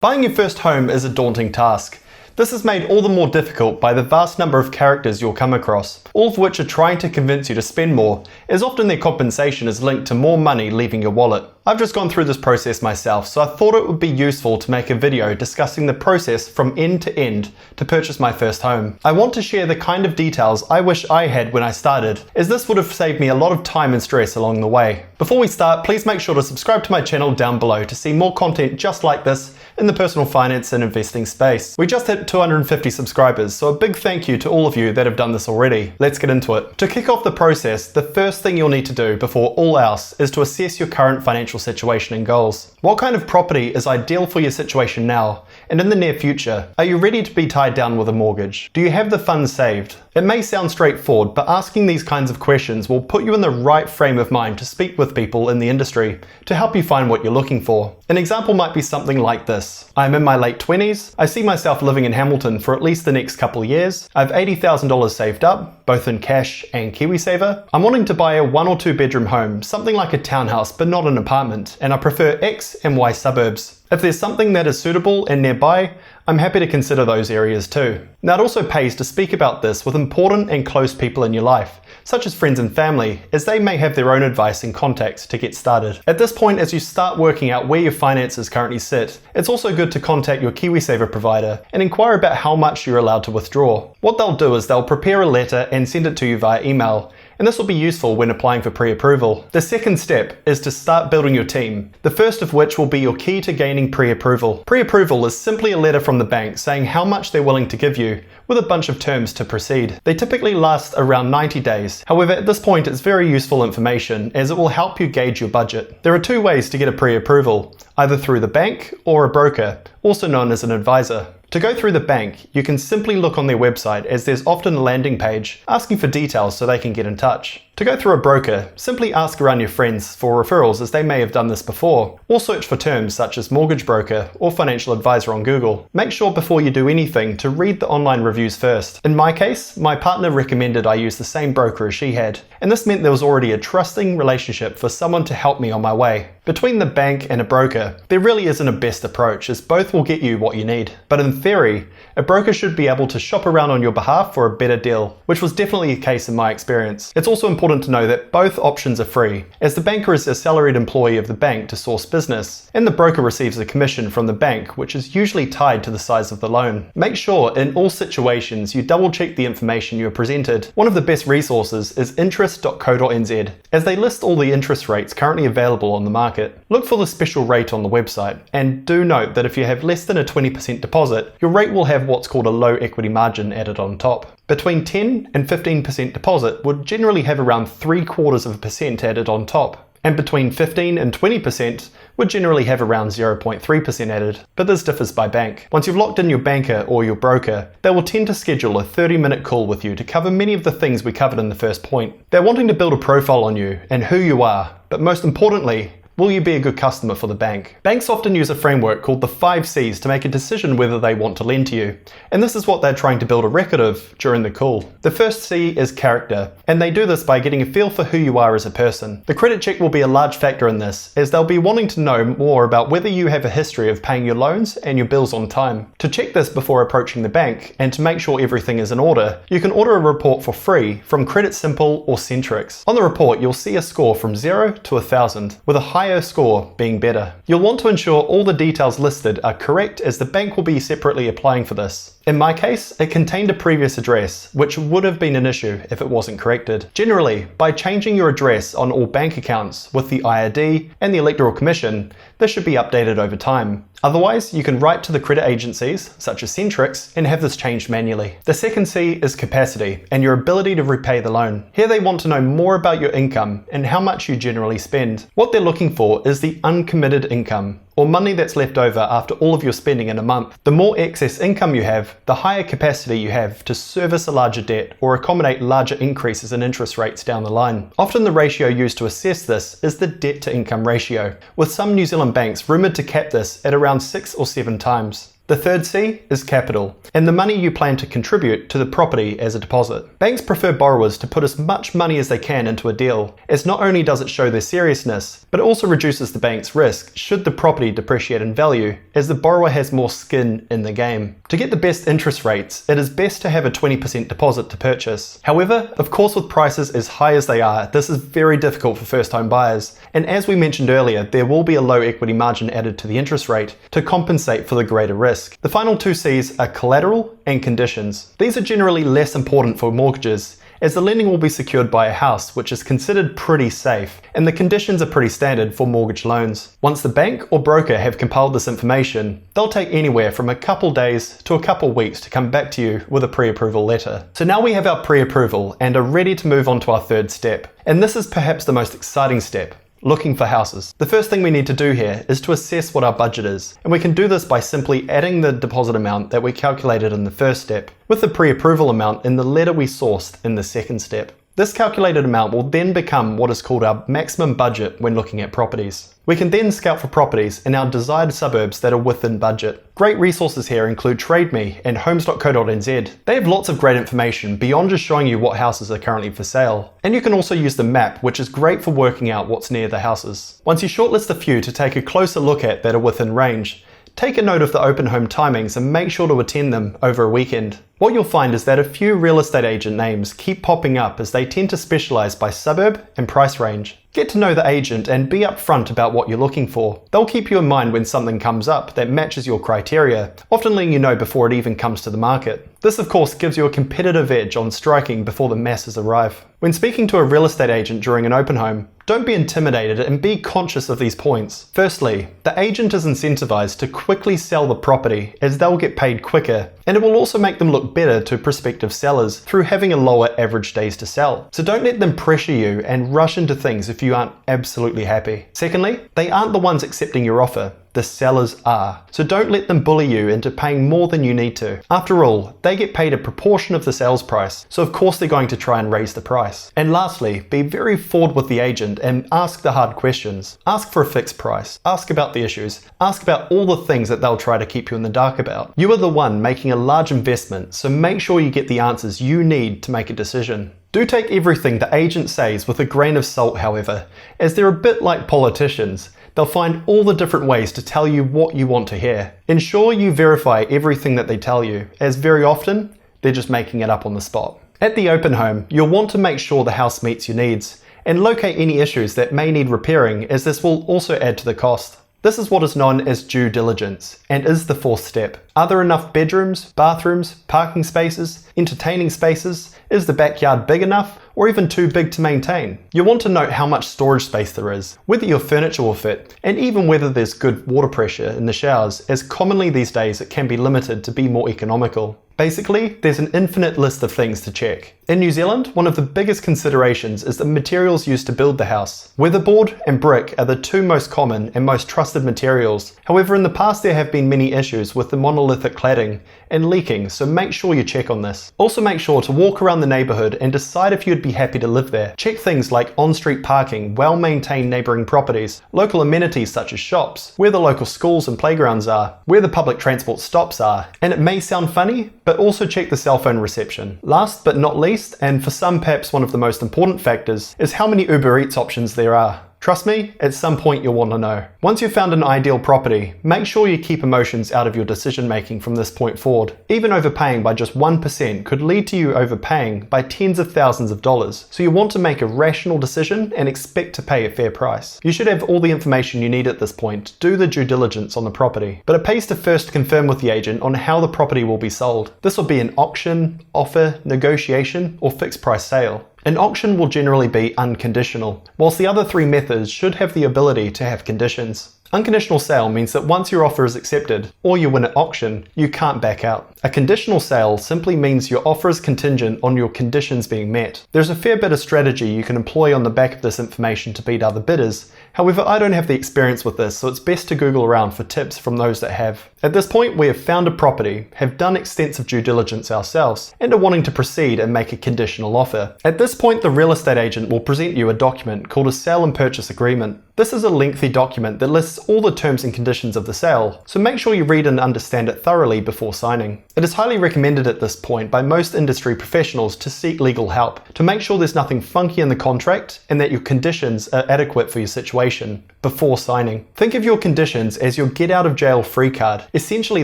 Buying your first home is a daunting task. This is made all the more difficult by the vast number of characters you'll come across, all of which are trying to convince you to spend more, as often their compensation is linked to more money leaving your wallet. I've just gone through this process myself, so I thought it would be useful to make a video discussing the process from end to end to purchase my first home. I want to share the kind of details I wish I had when I started, as this would have saved me a lot of time and stress along the way. Before we start, please make sure to subscribe to my channel down below to see more content just like this in the personal finance and investing space. We just hit 250 subscribers, so a big thank you to all of you that have done this already. Let's get into it. To kick off the process, the first thing you'll need to do before all else is to assess your current financial situation and goals. What kind of property is ideal for your situation now and in the near future? Are you ready to be tied down with a mortgage? Do you have the funds saved? It may sound straightforward, but asking these kinds of questions will put you in the right frame of mind to speak with people in the industry to help you find what you're looking for. An example might be something like this. I'm in my late 20s. I see myself living in Hamilton for at least the next couple of years. I have $80,000 saved up, both in cash and KiwiSaver. I'm wanting to buy a 1 or 2 bedroom home, something like a townhouse but not an apartment, and I prefer X and Y suburbs. If there's something that is suitable and nearby, I'm happy to consider those areas too. Now it also pays to speak about this with important and close people in your life, such as friends and family, as they may have their own advice and contacts to get started. At this point, as you start working out where your finances currently sit, it's also good to contact your KiwiSaver provider and inquire about how much you're allowed to withdraw. What they'll do is they'll prepare a letter and send it to you via email, and this will be useful when applying for pre-approval. The second step is to start building your team, the first of which will be your key to gaining pre-approval. Pre-approval is simply a letter from the bank saying how much they're willing to give you, with a bunch of terms to proceed. They typically last around 90 days. However, at this point it's very useful information as it will help you gauge your budget. There are 2 ways to get a pre-approval, either through the bank or a broker, also known as an advisor. To go through the bank, you can simply look on their website, as there's often a landing page asking for details so they can get in touch. To go through a broker, simply ask around your friends for referrals, as they may have done this before, or search for terms such as mortgage broker or financial advisor on Google. Make sure before you do anything to read the online reviews first. In my case, my partner recommended I use the same broker as she had, and this meant there was already a trusting relationship for someone to help me on my way. Between the bank and a broker, there really isn't a best approach, as both will get you what you need. But in theory, a broker should be able to shop around on your behalf for a better deal, which was definitely the case in my experience. It's also important to know that both options are free, as the banker is a salaried employee of the bank to source business, and the broker receives a commission from the bank, which is usually tied to the size of the loan. Make sure in all situations you double check the information you are presented. One of the best resources is interest.co.nz, as they list all the interest rates currently available on the market. Look for the special rate on the website, and do note that if you have less than a 20% deposit, your rate will have what's called a low equity margin added on top. Between 10 and 15% deposit would generally have around 0.75% added on top, and between 15 and 20% would generally have around 0.3% added, but this differs by bank. Once you've locked in your banker or your broker, they will tend to schedule a 30-minute call with you to cover many of the things we covered in the first point. They're wanting to build a profile on you and who you are, but most importantly, will you be a good customer for the bank? Banks often use a framework called the 5 C's to make a decision whether they want to lend to you, and this is what they're trying to build a record of during the call. The first C is character, and they do this by getting a feel for who you are as a person. The credit check will be a large factor in this, as they'll be wanting to know more about whether you have a history of paying your loans and your bills on time. To check this before approaching the bank, and to make sure everything is in order, you can order a report for free from Credit Simple or Centrix. On the report, you'll see a score from 0 to 1,000, with a higher score being better. You'll want to ensure all the details listed are correct, as the bank will be separately applying for this. In my case, it contained a previous address, which would have been an issue if it wasn't corrected. Generally, by changing your address on all bank accounts with the IRD and the Electoral Commission, this should be updated over time. Otherwise, you can write to the credit agencies, such as Centrix, and have this changed manually. The second C is capacity, and your ability to repay the loan. Here they want to know more about your income and how much you generally spend. What they're looking for is the uncommitted income, or money that's left over after all of your spending in a month. The more excess income you have, the higher capacity you have to service a larger debt or accommodate larger increases in interest rates down the line. Often the ratio used to assess this is the debt to income ratio, with some New Zealand banks rumoured to cap this at around 6 or 7 times. The third C is capital, and the money you plan to contribute to the property as a deposit. Banks prefer borrowers to put as much money as they can into a deal, as not only does it show their seriousness, but it also reduces the bank's risk should the property depreciate in value, as the borrower has more skin in the game. To get the best interest rates, it is best to have a 20% deposit to purchase. However, of course, with prices as high as they are, this is very difficult for first home buyers, and as we mentioned earlier, there will be a low equity margin added to the interest rate to compensate for the greater risk. The final two C's are collateral and conditions. These are generally less important for mortgages, as the lending will be secured by a house, which is considered pretty safe, and the conditions are pretty standard for mortgage loans. Once the bank or broker have compiled this information, they'll take anywhere from a couple days to a couple weeks to come back to you with a pre-approval letter. So now we have our pre-approval and are ready to move on to our third step, and this is perhaps the most exciting step. Looking for houses. The first thing we need to do here is to assess what our budget is, and we can do this by simply adding the deposit amount that we calculated in the first step with the pre-approval amount in the letter we sourced in the second step. This calculated amount will then become what is called our maximum budget when looking at properties. We can then scout for properties in our desired suburbs that are within budget. Great resources here include TradeMe and homes.co.nz. They have lots of great information beyond just showing you what houses are currently for sale. And you can also use the map, which is great for working out what's near the houses. Once you shortlist a few to take a closer look at that are within range, take a note of the open home timings and make sure to attend them over a weekend. What you'll find is that a few real estate agent names keep popping up as they tend to specialize by suburb and price range. Get to know the agent and be upfront about what you're looking for. They'll keep you in mind when something comes up that matches your criteria, often letting you know before it even comes to the market. This of course gives you a competitive edge on striking before the masses arrive. When speaking to a real estate agent during an open home, don't be intimidated and be conscious of these points. Firstly, the agent is incentivized to quickly sell the property as they'll get paid quicker, and it will also make them look better to prospective sellers through having a lower average days to sell. So don't let them pressure you and rush into things if you aren't absolutely happy. Secondly, they aren't the ones accepting your offer. The sellers are. So don't let them bully you into paying more than you need to. After all, they get paid a proportion of the sales price, so of course they're going to try and raise the price. And lastly, be very forward with the agent and ask the hard questions. Ask for a fixed price. Ask about the issues. Ask about all the things that they'll try to keep you in the dark about. You are the one making a large investment, so make sure you get the answers you need to make a decision. Do take everything the agent says with a grain of salt, however, as they're a bit like politicians. They'll find all the different ways to tell you what you want to hear. Ensure you verify everything that they tell you, as very often, they're just making it up on the spot. At the open home, you'll want to make sure the house meets your needs, and locate any issues that may need repairing, as this will also add to the cost. This is what is known as due diligence, and is the fourth step. Are there enough bedrooms, bathrooms, parking spaces, entertaining spaces? Is the backyard big enough, or even too big to maintain? You'll want to note how much storage space there is, whether your furniture will fit, and even whether there's good water pressure in the showers, as commonly these days it can be limited to be more economical. Basically, there's an infinite list of things to check. In New Zealand, one of the biggest considerations is the materials used to build the house. Weatherboard and brick are the two most common and most trusted materials. However, in the past there have been many issues with the monolithic cladding and leaking, so make sure you check on this. Also make sure to walk around the neighbourhood and decide if you'd be happy to live there. Check things like on-street parking, well-maintained neighbouring properties, local amenities such as shops, where the local schools and playgrounds are, where the public transport stops are, and it may sound funny, but also check the cell phone reception. Last but not least, and for some perhaps one of the most important factors, is how many Uber Eats options there are. Trust me, at some point you'll want to know. Once you've found an ideal property, make sure you keep emotions out of your decision making from this point forward. Even overpaying by just 1% could lead to you overpaying by tens of thousands of dollars, so you want to make a rational decision and expect to pay a fair price. You should have all the information you need at this point to do the due diligence on the property, but it pays to first confirm with the agent on how the property will be sold. This will be an auction, offer, negotiation, or fixed price sale. An auction will generally be unconditional, whilst the other three methods should have the ability to have conditions. Unconditional sale means that once your offer is accepted, or you win at auction, you can't back out. A conditional sale simply means your offer is contingent on your conditions being met. There's a fair bit of strategy you can employ on the back of this information to beat other bidders. However, I don't have the experience with this, so it's best to Google around for tips from those that have. At this point, we have found a property, have done extensive due diligence ourselves, and are wanting to proceed and make a conditional offer. At this point, the real estate agent will present you a document called a sale and purchase agreement. This is a lengthy document that lists all the terms and conditions of the sale, so make sure you read and understand it thoroughly before signing. It is highly recommended at this point by most industry professionals to seek legal help to make sure there's nothing funky in the contract and that your conditions are adequate for your situation before signing. Think of your conditions as your get out of jail free card. Essentially,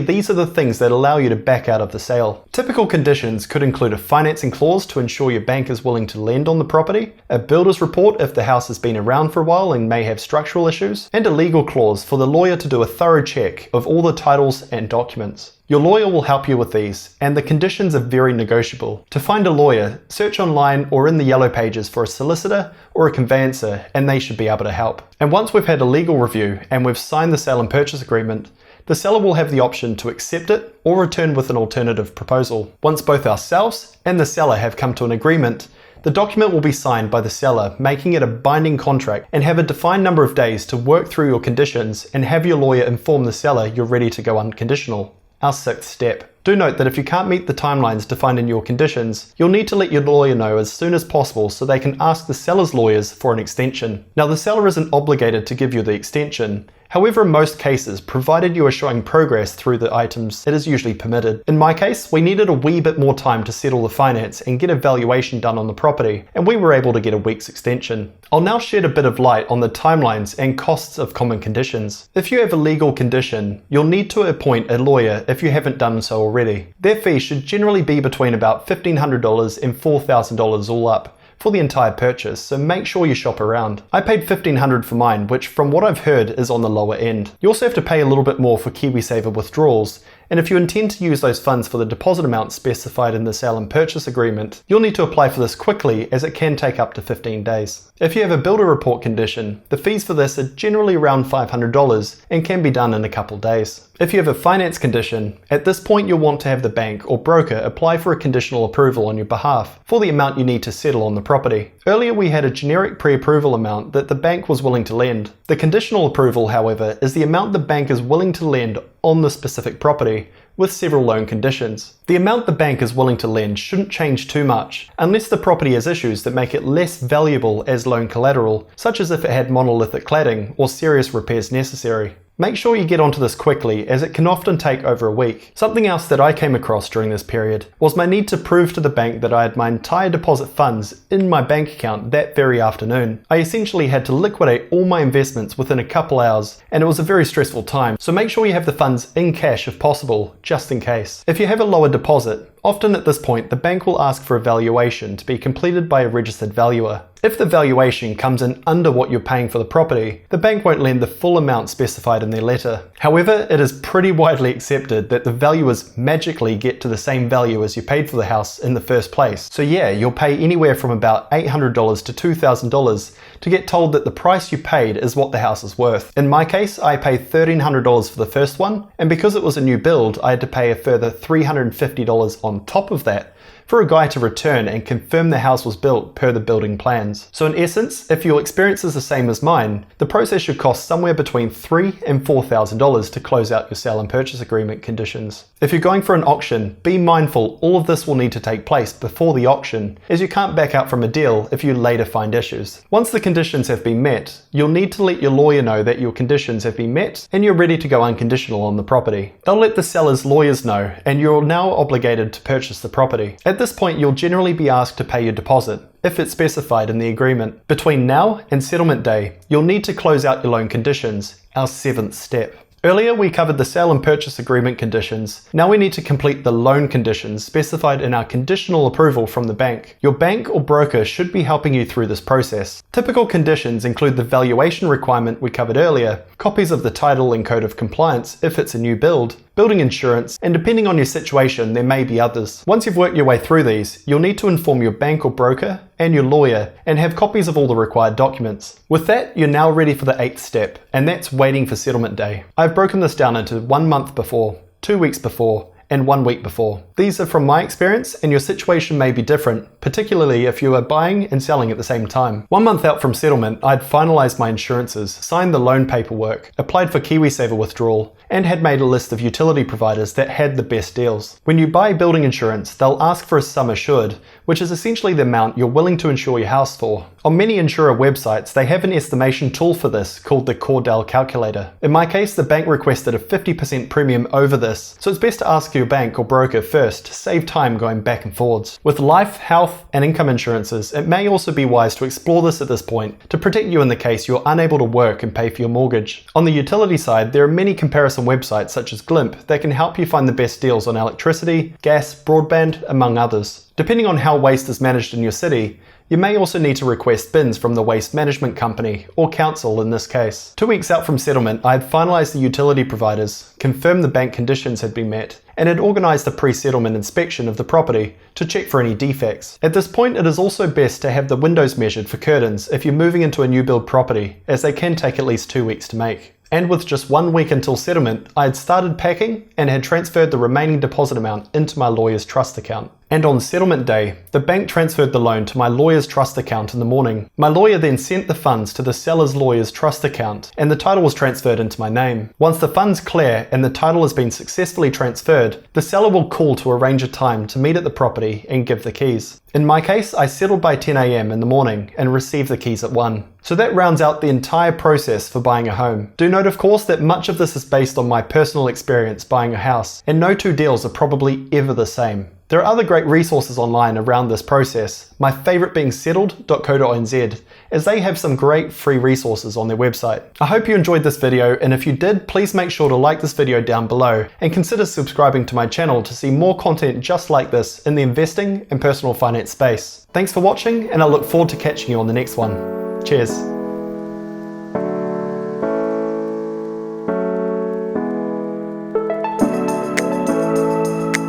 these are the things that allow you to back out of the sale. Typical conditions could include a financing clause to ensure your bank is willing to lend on the property, a builder's report if the house has been around for a while and may have structural issues, and a legal clause for the lawyer to do a thorough check of all the titles and documents. Your lawyer will help you with these, and the conditions are very negotiable. To find a lawyer, search online or in the yellow pages for a solicitor or a conveyancer, and they should be able to help. And once we've had a legal review and we've signed the sale and purchase agreement, the seller will have the option to accept it or return with an alternative proposal. Once both ourselves and the seller have come to an agreement, the document will be signed by the seller, making it a binding contract, and have a defined number of days to work through your conditions and have your lawyer inform the seller you're ready to go unconditional. Our sixth step. Do note that if you can't meet the timelines defined in your conditions, you'll need to let your lawyer know as soon as possible so they can ask the seller's lawyers for an extension. Now, the seller isn't obligated to give you the extension. However, in most cases, provided you are showing progress through the items, it is usually permitted. In my case, we needed a wee bit more time to settle the finance and get a valuation done on the property, and we were able to get a week's extension. I'll now shed a bit of light on the timelines and costs of common conditions. If you have a legal condition, you'll need to appoint a lawyer if you haven't done so already. Their fee should generally be between about $1,500 and $4,000 all up for the entire purchase, so make sure you shop around. I paid $1,500 for mine, which from what I've heard is on the lower end. You also have to pay a little bit more for KiwiSaver withdrawals, and if you intend to use those funds for the deposit amount specified in the sale and purchase agreement, you'll need to apply for this quickly as it can take up to 15 days. If you have a builder report condition, the fees for this are generally around $500 and can be done in a couple days. If you have a finance condition, at this point you'll want to have the bank or broker apply for a conditional approval on your behalf for the amount you need to settle on the property. Earlier we had a generic pre-approval amount that the bank was willing to lend. The conditional approval, however, is the amount the bank is willing to lend on the specific property, with several loan conditions. The amount the bank is willing to lend shouldn't change too much, unless the property has issues that make it less valuable as loan collateral, such as if it had monolithic cladding or serious repairs necessary. Make sure you get onto this quickly, as it can often take over a week. Something else that I came across during this period was my need to prove to the bank that I had my entire deposit funds in my bank account that very afternoon. I essentially had to liquidate all my investments within a couple hours, and it was a very stressful time, so make sure you have the funds in cash if possible, just in case. If you have a lower deposit, often at this point the bank will ask for a valuation to be completed by a registered valuer. If the valuation comes in under what you're paying for the property, the bank won't lend the full amount specified in their letter. However, it is pretty widely accepted that the valuers magically get to the same value as you paid for the house in the first place. So yeah, you'll pay anywhere from about $800 to $2,000 to get told that the price you paid is what the house is worth. In my case, I paid $1,300 for the first one, and because it was a new build, I had to pay a further $350 on top of that for a guy to return and confirm the house was built per the building plans. So in essence, if your experience is the same as mine, the process should cost somewhere between $3,000 and $4,000 to close out your sale and purchase agreement conditions. If you're going for an auction, be mindful all of this will need to take place before the auction, as you can't back out from a deal if you later find issues. Once the conditions have been met, you'll need to let your lawyer know that your conditions have been met and you're ready to go unconditional on the property. They'll let the seller's lawyers know, and you're now obligated to purchase the property. At this point, you'll generally be asked to pay your deposit, if it's specified in the agreement. Between now and settlement day, you'll need to close out your loan conditions, our seventh step. Earlier we covered the sale and purchase agreement conditions. Now we need to complete the loan conditions specified in our conditional approval from the bank. Your bank or broker should be helping you through this process. Typical conditions include the valuation requirement we covered earlier, copies of the title and code of compliance if it's a new build, building insurance, and depending on your situation, there may be others. Once you've worked your way through these, you'll need to inform your bank or broker and your lawyer and have copies of all the required documents. With that, you're now ready for the eighth step, and that's waiting for settlement day. I've broken this down into 1 month before, 2 weeks before, and 1 week before. These are from my experience, and your situation may be different, particularly if you are buying and selling at the same time. 1 month out from settlement, I'd finalized my insurances, signed the loan paperwork, applied for KiwiSaver withdrawal, and had made a list of utility providers that had the best deals. When you buy building insurance, they'll ask for a sum assured, which is essentially the amount you're willing to insure your house for. On many insurer websites, they have an estimation tool for this called the Cordell calculator. In my case, the bank requested a 50% premium over this, so it's best to ask your bank or broker first to save time going back and forwards. With life, health, and income insurances, it may also be wise to explore this at this point to protect you in the case you're unable to work and pay for your mortgage. On the utility side, there are many comparison websites such as Glimp that can help you find the best deals on electricity, gas, broadband, among others. Depending on how waste is managed in your city, you may also need to request bins from the waste management company, or council in this case. 2 weeks out from settlement, I had finalised the utility providers, confirmed the bank conditions had been met, and had organised a pre-settlement inspection of the property to check for any defects. At this point, it is also best to have the windows measured for curtains if you're moving into a new build property, as they can take at least 2 weeks to make. And with just 1 week until settlement, I had started packing and had transferred the remaining deposit amount into my lawyer's trust account. And on settlement day, the bank transferred the loan to my lawyer's trust account in the morning. My lawyer then sent the funds to the seller's lawyer's trust account, and the title was transferred into my name. Once the funds clear and the title has been successfully transferred, the seller will call to arrange a time to meet at the property and give the keys. In my case, I settled by 10 AM in the morning and received the keys at 1. So that rounds out the entire process for buying a home. Do note, of course, that much of this is based on my personal experience buying a house, and no two deals are probably ever the same. There are other great resources online around this process, my favourite being settled.co.nz, as they have some great free resources on their website. I hope you enjoyed this video, and if you did, please make sure to like this video down below and consider subscribing to my channel to see more content just like this in the investing and personal finance space. Thanks for watching, and I look forward to catching you on the next one. Cheers.